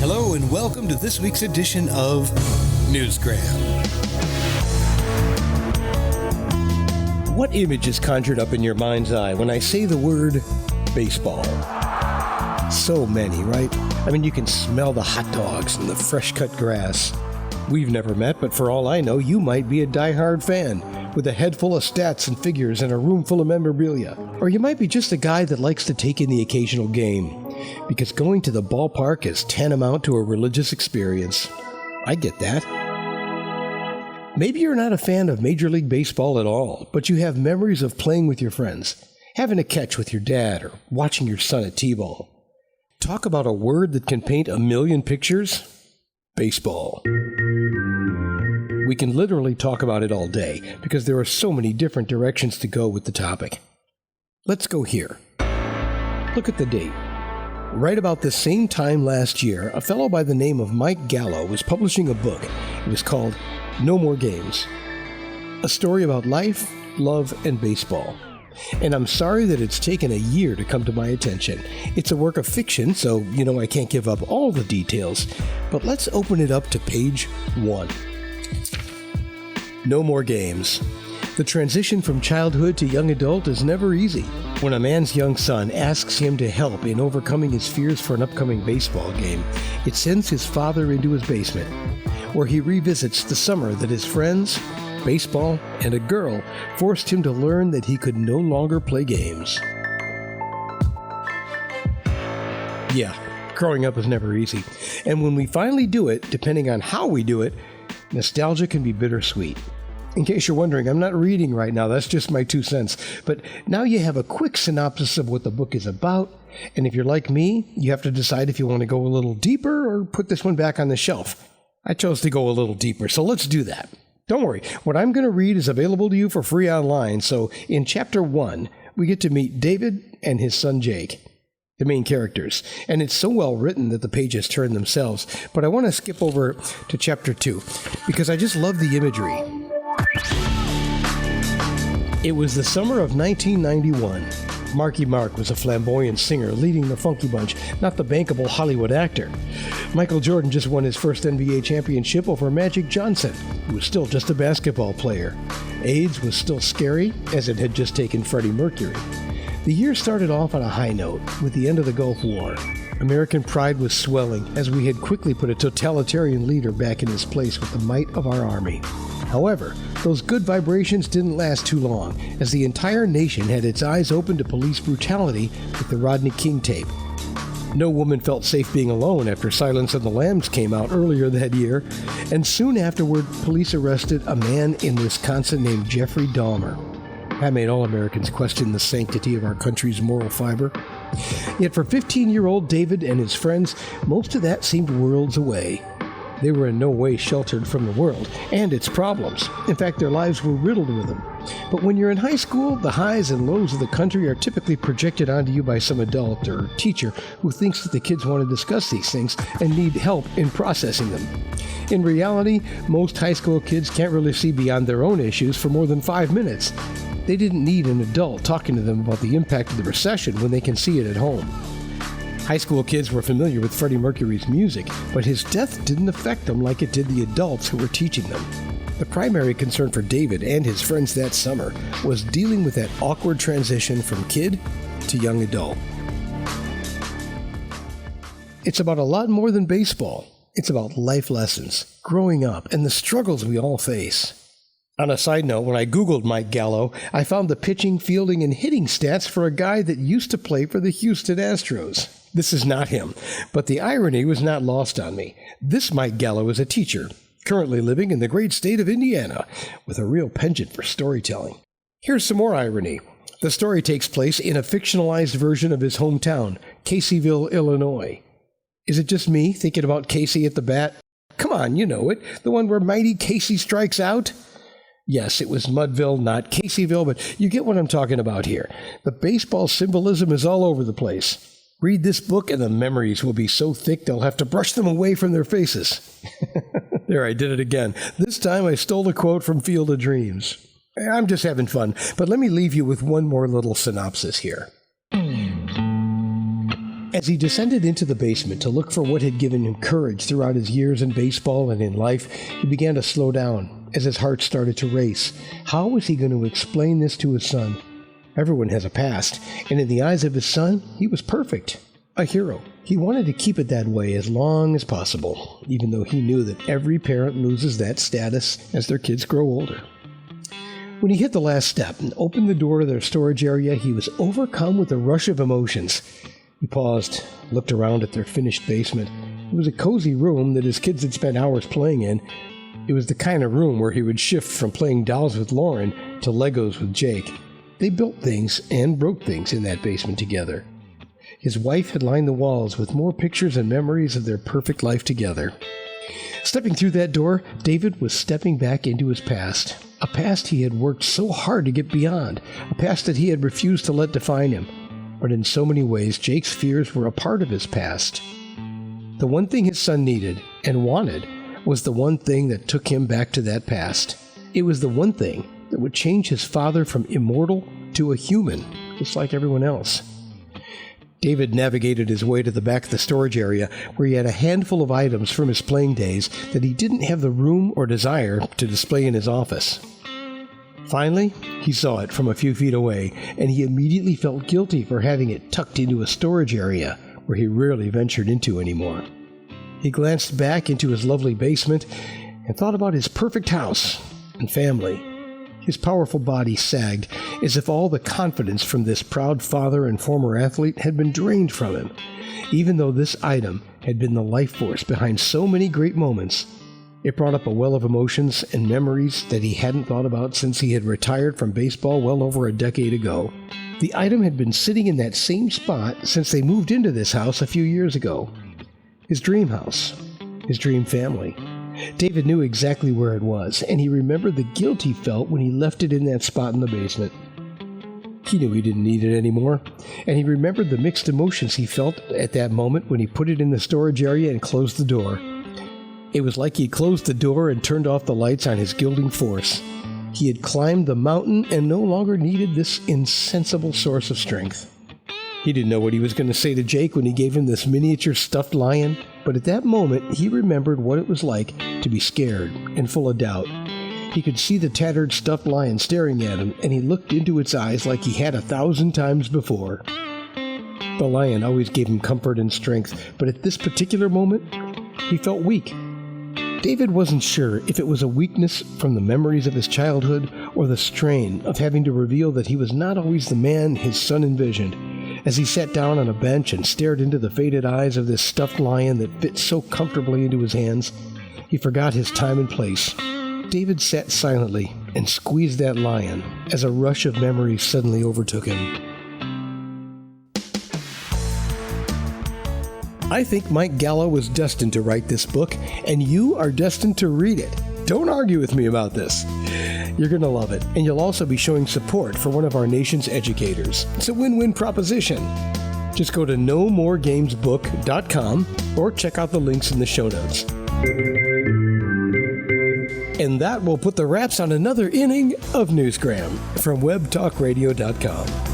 Hello and welcome to this week's edition of Newsgram. What image is conjured up in your mind's eye when I say the word baseball? So many, right? I mean, you can smell the hot dogs and the fresh-cut grass. We've never met, but for all I know, you might be a diehard fan with a head full of stats and figures and a room full of memorabilia. Or you might be just a guy that likes to take in the occasional game, because going to the ballpark is tantamount to a religious experience. I get that. Maybe you're not a fan of Major League Baseball at all, but you have memories of playing with your friends, having a catch with your dad, or watching your son at T-ball. Talk about a word that can paint a million pictures? Baseball. We can literally talk about it all day, because there are so many different directions to go with the topic. Let's go here. Look at the date. Right about the same time last year, a fellow by the name of Mike Gallo was publishing a book. It was called No More Games, a story about life, love, and baseball. And I'm sorry that it's taken a year to come to my attention. It's a work of fiction, so I can't give up all the details. But let's open it up to page 1. No More Games. The transition from childhood to young adult is never easy. When a man's young son asks him to help in overcoming his fears for an upcoming baseball game, it sends his father into his basement, where he revisits the summer that his friends, baseball, and a girl forced him to learn that he could no longer play games. Yeah, growing up is never easy. And when we finally do it, depending on how we do it, nostalgia can be bittersweet. In case you're wondering, I'm not reading right now, that's just my 2 cents. But now you have a quick synopsis of what the book is about, and if you're like me, you have to decide if you want to go a little deeper or put this one back on the shelf. I chose to go a little deeper, so let's do that. Don't worry, what I'm going to read is available to you for free online, so in Chapter 1, we get to meet David and his son Jake, the main characters, and it's so well written that the pages turn themselves, but I want to skip over to Chapter 2, because I just love the imagery. It was the summer of 1991. Marky Mark was a flamboyant singer leading the Funky Bunch, not the bankable Hollywood actor. Michael Jordan just won his first NBA championship over Magic Johnson, who was still just a basketball player. AIDS was still scary, as it had just taken Freddie Mercury. The year started off on a high note, with the end of the Gulf War. American pride was swelling, as we had quickly put a totalitarian leader back in his place with the might of our army. However, those good vibrations didn't last too long, as the entire nation had its eyes open to police brutality with the Rodney King tape. No woman felt safe being alone after Silence of the Lambs came out earlier that year, and soon afterward, police arrested a man in Wisconsin named Jeffrey Dahmer. That made all Americans question the sanctity of our country's moral fiber. Yet for 15-year-old David and his friends, most of that seemed worlds away. They were in no way sheltered from the world and its problems. In fact, their lives were riddled with them. But when you're in high school, the highs and lows of the country are typically projected onto you by some adult or teacher who thinks that the kids want to discuss these things and need help in processing them. In reality, most high school kids can't really see beyond their own issues for more than 5 minutes. They didn't need an adult talking to them about the impact of the recession when they can see it at home. High school kids were familiar with Freddie Mercury's music, but his death didn't affect them like it did the adults who were teaching them. The primary concern for David and his friends that summer was dealing with that awkward transition from kid to young adult. It's about a lot more than baseball. It's about life lessons, growing up, and the struggles we all face. On a side note, when I Googled Mike Gallo, I found the pitching, fielding, and hitting stats for a guy that used to play for the Houston Astros. This is not him, but the irony was not lost on me. This Mike Gallo is a teacher, currently living in the great state of Indiana, with a real penchant for storytelling. Here's some more irony. The story takes place in a fictionalized version of his hometown, Caseyville, Illinois. Is it just me thinking about Casey at the bat? Come on, you know it, the one where mighty Casey strikes out. Yes, it was Mudville, not Caseyville, but you get what I'm talking about here. The baseball symbolism is all over the place. Read this book and the memories will be so thick they'll have to brush them away from their faces. There, I did it again. This time I stole a quote from Field of Dreams. I'm just having fun, but let me leave you with one more little synopsis here. As he descended into the basement to look for what had given him courage throughout his years in baseball and in life, he began to slow down as his heart started to race. How was he going to explain this to his son? Everyone has a past, and in the eyes of his son, he was perfect, a hero. He wanted to keep it that way as long as possible, even though he knew that every parent loses that status as their kids grow older. When he hit the last step and opened the door to their storage area, he was overcome with a rush of emotions. He paused, looked around at their finished basement. It was a cozy room that his kids had spent hours playing in. It was the kind of room where he would shift from playing dolls with Lauren to Legos with Jake. They built things and broke things in that basement together. His wife had lined the walls with more pictures and memories of their perfect life together. Stepping through that door, David was stepping back into his past. A past he had worked so hard to get beyond. A past that he had refused to let define him. But in so many ways, Jake's fears were a part of his past. The one thing his son needed and wanted was the one thing that took him back to that past. It was the one thing that would change his father from immortal to a human, just like everyone else. David navigated his way to the back of the storage area, where he had a handful of items from his playing days that he didn't have the room or desire to display in his office. Finally, he saw it from a few feet away, and he immediately felt guilty for having it tucked into a storage area where he rarely ventured into anymore. He glanced back into his lovely basement and thought about his perfect house and family. His powerful body sagged as if all the confidence from this proud father and former athlete had been drained from him. Even though this item had been the life force behind so many great moments, it brought up a well of emotions and memories that he hadn't thought about since he had retired from baseball well over a decade ago. The item had been sitting in that same spot since they moved into this house a few years ago. His dream house, his dream family. David knew exactly where it was, and he remembered the guilt he felt when he left it in that spot in the basement. He knew he didn't need it anymore, and he remembered the mixed emotions he felt at that moment when he put it in the storage area and closed the door. It was like he'd closed the door and turned off the lights on his gilding force. He had climbed the mountain and no longer needed this insensible source of strength. He didn't know what he was going to say to Jake when he gave him this miniature stuffed lion, but at that moment he remembered what it was like to be scared and full of doubt. He could see the tattered stuffed lion staring at him, and he looked into its eyes like he had 1,000 times before. The lion always gave him comfort and strength, but at this particular moment, he felt weak. David wasn't sure if it was a weakness from the memories of his childhood or the strain of having to reveal that he was not always the man his son envisioned. As he sat down on a bench and stared into the faded eyes of this stuffed lion that fit so comfortably into his hands, he forgot his time and place. David sat silently and squeezed that lion as a rush of memories suddenly overtook him. I think Mike Gallo was destined to write this book, and you are destined to read it. Don't argue with me about this. You're going to love it, and you'll also be showing support for one of our nation's educators. It's a win-win proposition. Just go to nomoregamesbook.com or check out the links in the show notes. And that will put the wraps on another inning of Newsgram from webtalkradio.com.